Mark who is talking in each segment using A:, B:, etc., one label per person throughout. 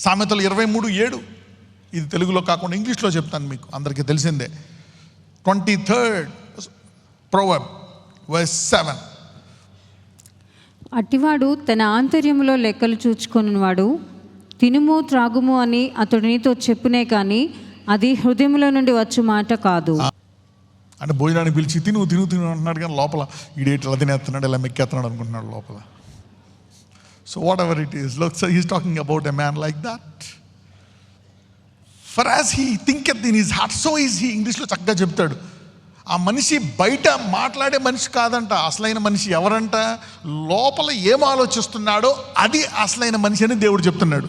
A: సామెతలు 23:7. ఇది తెలుగులో కాకుండా ఇంగ్లీష్లో చెప్తాను, మీకు అందరికీ తెలిసిందే. 23rd Proverb verse 7.
B: అట్టివాడు తన ఆంతర్యములో లెక్కలు చూచుకొనువాడు. తినుము త్రాగుము అని అతడు నీతో చెప్పునే కానీ అది హృదయంలో నుండి వచ్చు మాట కాదు.
A: అంటే భోజనానికి పిలిచి తిను తిను తిను అంటున్నాడు, కానీ లోపల ఈడేటి ఇలా తినేస్తున్నాడు, ఇలా మెక్కేస్తున్నాడు అనుకుంటున్నాడు లోపల. So whatever it is, look, so he's talking about a man like that. For as he thinketh in his heart so is he. ఇంగ్లీష్లో చక్కగా చెప్తాడు. ఆ మనిషి బయట మాట్లాడే మనిషి కాదంట. అసలైన మనిషి ఎవరంట? లోపల ఏం ఆలోచిస్తున్నాడో అది అసలైన మనిషి అని దేవుడు చెప్తున్నాడు.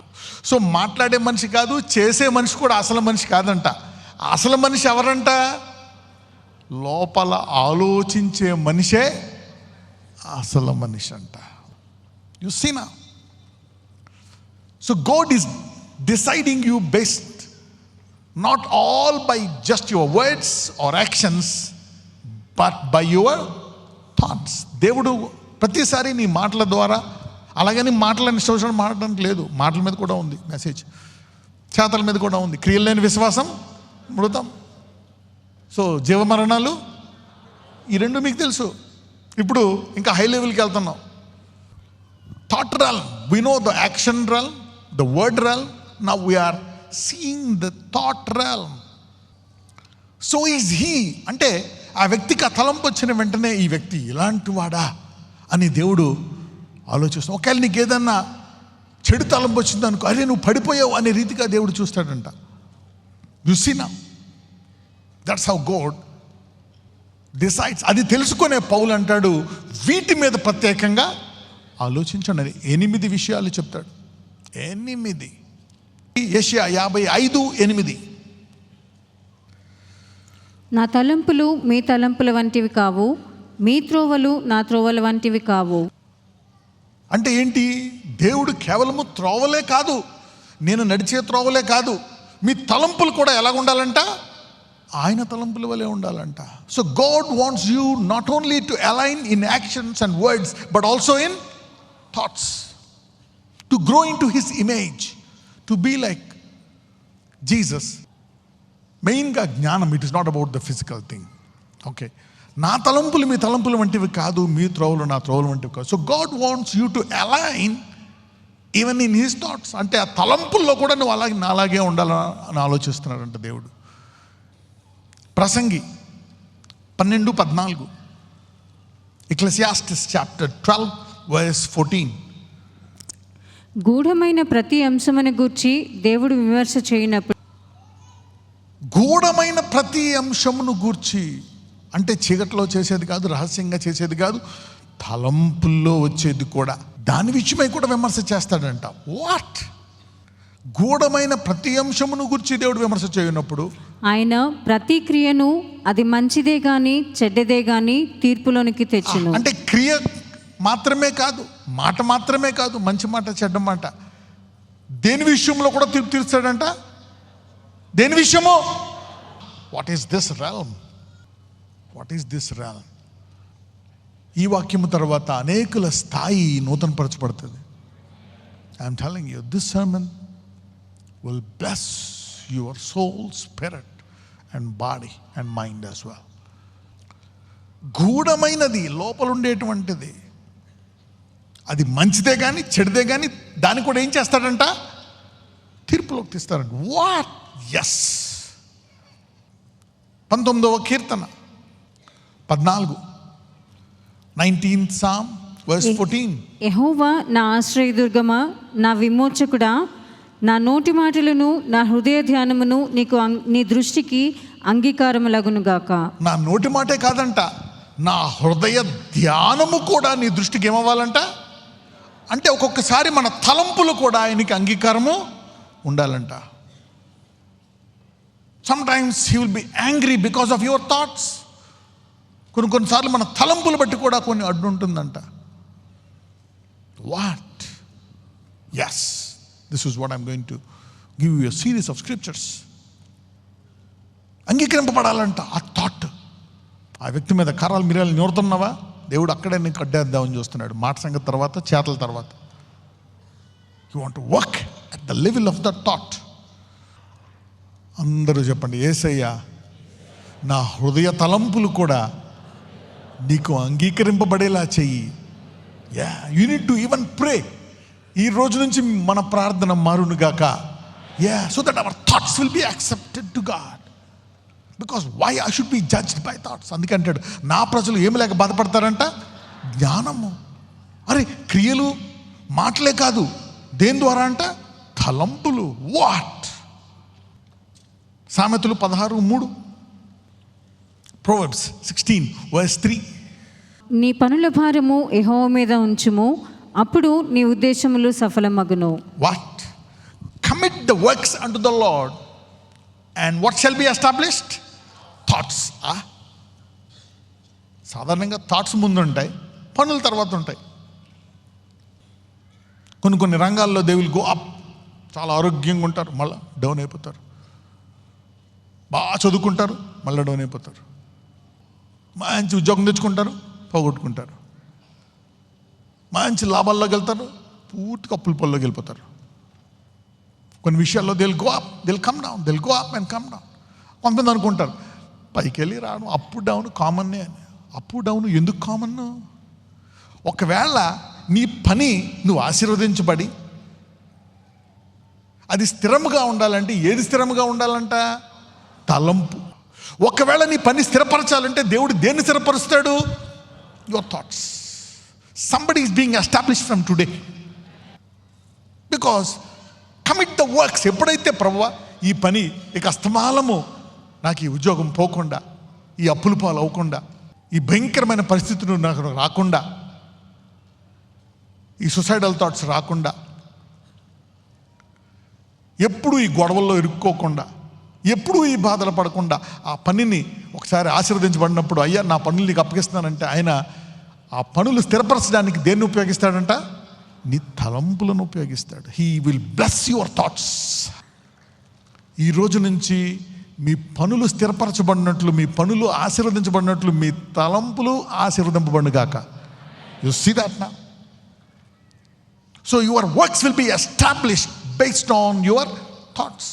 A: సో మాట్లాడే మనిషి కాదు, చేసే మనిషి కూడా అసలు మనిషి కాదంట. అసలు మనిషి ఎవరంట? లోపల ఆలోచించే మనిషే అసలు మనిషి అంట. యు సీ నా. So God is deciding you based not all by just your words or actions, but by your thoughts. దేవుడు ప్రతిసారి నీ మాటల ద్వారా, అలాగని మాటలని శోషణ మాట్లాడడానికి లేదు, మాటల మీద కూడా ఉంది మెసేజ్, చేతల మీద కూడా ఉంది. క్రియలు లేని విశ్వాసం మృతం. సో జీవమరణాలు ఈ రెండు మీకు తెలుసు. ఇప్పుడు ఇంకా హై లెవెల్కి వెళ్తున్నాం. Thought realm, we know the action realm, the word realm. Now we are seeing the thought realm. So is he. అంటే ఆ వ్యక్తికి ఆ తలంపు వచ్చిన వెంటనే ఈ వ్యక్తి ఇలాంటి వాడా అని దేవుడు ఆలోచిస్తాడు. ఒకవేళ నీకు ఏదన్నా చెడు తలంపు వచ్చింది అనుకో, అరే నువ్వు పడిపోయావు అనే రీతిగా దేవుడు చూస్తాడంట. చూసినా దట్స్ హౌ గాడ్ డిసైడ్స్. అది తెలుసుకునే పౌలు అంటాడు, వీటి మీద ప్రత్యేకంగా ఆలోచించండి అని 8 విషయాలు చెప్తాడు. 8. యెషయా 55:8.
B: నా తలంపులు మీ తలంపుల వంటివి కావు, మీ త్రోవలు నా త్రోవల వంటివి కావు.
A: అంటే ఏంటి? దేవుడు కేవలము త్రోవలే కాదు, నేను నడిచే త్రోవలే కాదు, మీ తలంపులు కూడా ఎలా ఉండాలంట? ఆయన తలంపుల వలె ఉండాలంట. So God wants you not only to align in actions and words, but also in thoughts, to grow into his image, to be like Jesus. మెయిన్గా జ్ఞానం, it is not about the physical thing. Okay, నా తలంపులు మీ తలంపుల వంటివి కాదు, మీ త్రోవలు నా త్రోవల వంటివి కాదు. So God wants you to align even in his thoughts. అంటే ఆ తలంపుల్లో కూడా నువ్వు అలాగే ఉండాలని ఆలోచిస్తున్నాడంట దేవుడు. ప్రసంగి 12:14, ఎక్లెసియాస్టిస్ చాప్టర్ 12 verse 14.
B: గూఢమైన ప్రతి అంశమును గూర్చి దేవుడు విమర్శ చేయనప్పుడు.
A: గూఢమైన ప్రతి అంశమును గూర్చి అంటే చీకట్లో చేసేది కాదు, రహస్యంగా చేసేది కాదు, తలంపుల్లో వచ్చేది కూడా, దాని విషయమై కూడా విమర్శ చేస్తాడంట. వాట్? గూఢమైన ప్రతి అంశమును గురించి దేవుడు విమర్శ చేయనప్పుడు
B: ఆయన ప్రతి క్రియను అది మంచిదే గాని చెడ్డదే గాని తీర్పులోనికి తెచ్చును.
A: అంటే క్రియ మాత్రమే కాదు, మాట మాత్రమే కాదు, మంచి మాట చెడ్డ మాట, దేని విషయంలో కూడా తీర్పు తీర్చాడంట. దేని విషయమో? What is this realm? What is this realm? ఈ వాక్యము తర్వాత అనేకుల స్థాయి నూతనపరచబడుతుంది. I'm telling you, this sermon will bless your soul, spirit and body and mind as well. గూఢమైనది, లోపల ఉండేటువంటిది, అది మంచిదే కానీ చెడుదే కానీ దాన్ని కూడా ఏం చేస్తాడంట? తీర్పులోకి తీస్తాడంట. వాట్? ఎస్. 19వ కీర్తన 14, 19th Psalm verse 14.
B: యెహోవా నా ఆశ్రయదుర్గమా, నా విమోచకుడా, నా నోటి మాటలను నా హృదయ ధ్యానమును నీ దృష్టికి అంగీకారములగునుగాక.
A: నా నోటి మాటే కాదంట, నా హృదయ ధ్యానము కూడా నీ దృష్టికి ఏమవ్వాలంట? అంటే ఒక్కొక్కసారి మన తలంపులు కూడా ఆయనకి అంగీకారము ఉండాలంట. Sometimes he will be angry because of your thoughts. కొన్నిసార్లు మన తలంపులు బట్టి కూడా కొన్ని అడ్డు ఉంటుందంట. What? Yes, this is what I'm going to give you a series of scriptures. అంగీకరింపబడాలంట ఆ థాట్. ఆ వ్యక్తి మీద కారాలు మిరియాలు నూరుతున్నావా? దేవుడు అక్కడే నీకు అడ్డేద్దామని చూస్తున్నాడు. మాట సంగతి తర్వాత, చేతల తర్వాత. You want to work at the level of the thought. అందరూ చెప్పండి, యేసయ్యా నా హృదయ తలంపులు కూడా నీకు అంగీకరింపబడేలా చెయ్యి. Yeah, you need to even pray. ఈ రోజు నుంచి మన ప్రార్థన మారునుగాక. Yeah, so that our thoughts will be accepted to God. Because why I should be judged by thoughts. అందుకే అంటాడు, నా ప్రజలు ఏమి లేక బాధపడతారంట? జ్ఞానము. అరే, క్రియలు మాటలే కాదు, దేని ద్వారా అంట? తలంపులు. వాట్? సామెతలు 16:3, Proverbs 16:3.
B: నీ పనుల భారము యెహోవా మీద ఉంచుము, అప్పుడు నీ ఉద్దేశములు సఫలమగును.
A: What? Commit the works unto the Lord, and what shall be established? Thoughts. సాధారణంగా థాట్స్ ముందు ఉంటాయి, పనుల తర్వాత ఉంటాయి. కొన్ని రంగాల్లో దే విల్ గో అప్. చాలా ఆరోగ్యంగా ఉంటారు, మళ్ళీ డౌన్ అయిపోతారు. బాగా చదువుకుంటారు, మళ్ళీ డౌన్ అయిపోతారు. మంచి ఉద్యోగం తెచ్చుకుంటారు, పోగొట్టుకుంటారు. మంచి లాభాల్లోకి వెళ్తారు, పూర్తిగా అప్పుల పనుల్లోకి వెళ్ళిపోతారు. కొన్ని విషయాల్లో they will go up, they will come down, they will go up and come down. కొంతమంది అనుకుంటారు పైకి వెళ్ళి రావడం అప్ డౌన్ కామన్నే అని. అప్ డౌన్ ఎందుకు కామన్? ఒకవేళ నీ పని నువ్వు ఆశీర్వదించబడి అది స్థిరముగా ఉండాలంటే ఏది స్థిరముగా ఉండాలంట? తలంపు. ఒకవేళ నీ పని స్థిరపరచాలంటే దేవుడు దేన్ని స్థిరపరుస్తాడు? Your thoughts. Somebody is being established from today. Because commit the works. ఎప్పుడైతే ప్రభువా ఈ పని ఇక అస్తమాలము నాకు ఈ ఉద్యోగం పోకుండా, ఈ అప్పుల పాలు అవ్వకుండా, ఈ భయంకరమైన పరిస్థితులు నాకు రాకుండా, ఈ సుసైడల్ థాట్స్ రాకుండా, ఎప్పుడూ ఈ గొడవల్లో ఇరుక్కోకుండా, ఎప్పుడూ ఈ బాధలు పడకుండా, ఆ పనిని ఒకసారి ఆశీర్వదించబడినప్పుడు అయ్యా నా పనులు నీకు అప్పగిస్తున్నానంటే ఆయన ఆ పనులు స్థిరపరచడానికి దేన్ని ఉపయోగిస్తాడంట? నీ తలంపులను ఉపయోగిస్తాడు. He will bless your thoughts. ఈ రోజు నుంచి మీ పనులు స్థిరపరచబడినట్లు, మీ పనులు ఆశీర్వదించబడినట్లు మీ తలంపులు ఆశీర్వదింపబడుగాక. యు సీ దట్ నా? So your works will be established based on your thoughts.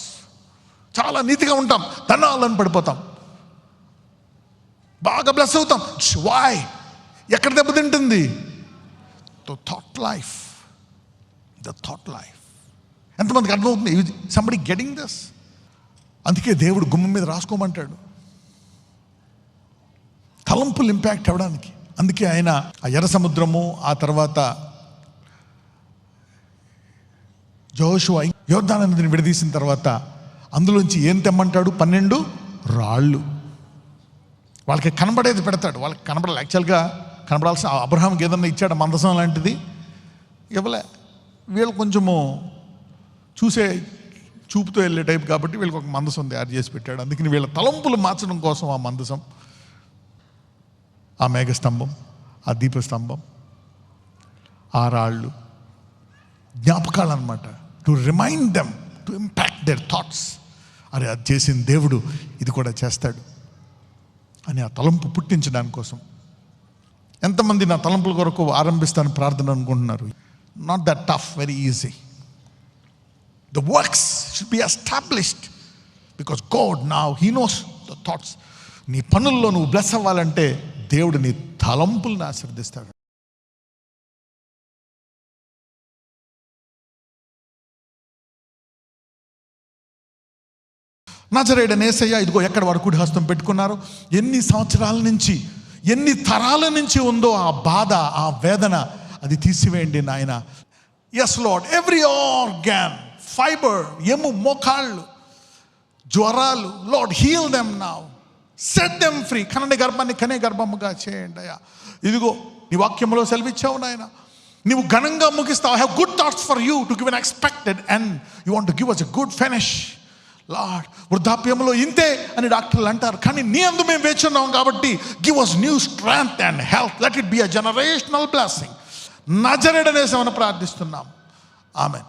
A: చాలా నీతిగా ఉంటాం, ధనాలను పడిపోతాం, బాగా బ్లెస్ అవుతాం. వై? ఎక్కడ దెబ్బతింటుంది? The thought life. The thought life. ఎంతమందికి అర్థమవుతుంది? Somebody getting this? అందుకే దేవుడు గుమ్మం మీద రాసుకోమంటాడు, తలంపులు ఇంపాక్ట్ అవ్వడానికి. అందుకే ఆయన ఆ ఎర్ర సముద్రము, ఆ తర్వాత యెహోషువ యోర్దాను నదిని విడదీసిన తర్వాత అందులోంచి ఏం తెమ్మంటాడు? 12 రాళ్ళు. వాళ్ళకి కనబడేది పెడతాడు. వాళ్ళకి కనబడాలి. యాక్చువల్గా కనబడాల్సిన అబ్రహాంకి ఏదన్నా ఇచ్చాడు మందసం లాంటిది? ఇవ్వలే. వీళ్ళు కొంచెము చూసే చూపుతో వెళ్ళే టైప్ కాబట్టి వీళ్ళకి ఒక మందసం తయారు చేసి పెట్టాడు. అందుకని వీళ్ళ తలంపులు మార్చడం కోసం ఆ మందసం, ఆ మేఘస్తంభం, ఆ దీపస్తంభం, ఆ రాళ్ళు జ్ఞాపకాలు అన్నమాట. To remind them, to impact their thoughts. అరే అది చేసిన దేవుడు ఇది కూడా చేస్తాడు అని ఆ తలంపు పుట్టించడానికి కోసం. ఎంతమంది నా తలంపుల కొరకు ఆరంభిస్తాను ప్రార్థన అనుకుంటున్నారు? Not that tough, very easy. The works should be established because God now, He knows the thoughts. నీ పనుల్లో నువ్వు బ్లెస్ అవ్వాలంటే దేవుడు నీ తలంపులను ఆశీర్వదిస్తాడు. నజరేయుడైన యేసయ్య ఇదిగో ఎక్కడ వారు కుడి హస్తం పెట్టుకున్నారు. ఎన్ని సంవత్సరాల నుంచి, ఎన్ని తరాల నుంచి ఉందో ఆ బాధ, ఆ వేదన, అది తీసివేయండి నాయన. Yes Lord, every organ, fiber, ఎము, మోకాళ్ళు, జ్వరాలు, Lord heal them now, set them free. కనని గర్భాన్ని కనే గర్భముగా చేయండి అయ్యా. ఇదిగో నీ వాక్యంలో సెలవిచ్చావు నాయన, నీవు ఘనంగా ముగిస్తావు. I have good thoughts for you to give unexpected and you want to give us a good finish. Lord, వృద్ధాప్యంలో ఇంతే అని డాక్టర్లు అంటారు, కానీ నీ అందు మేము వేచున్నాం కాబట్టి give us new strength and health. Let it be a generational blessing. నజరేయుడైన యేసుని ప్రార్థిస్తున్నాం. ఆమేన్.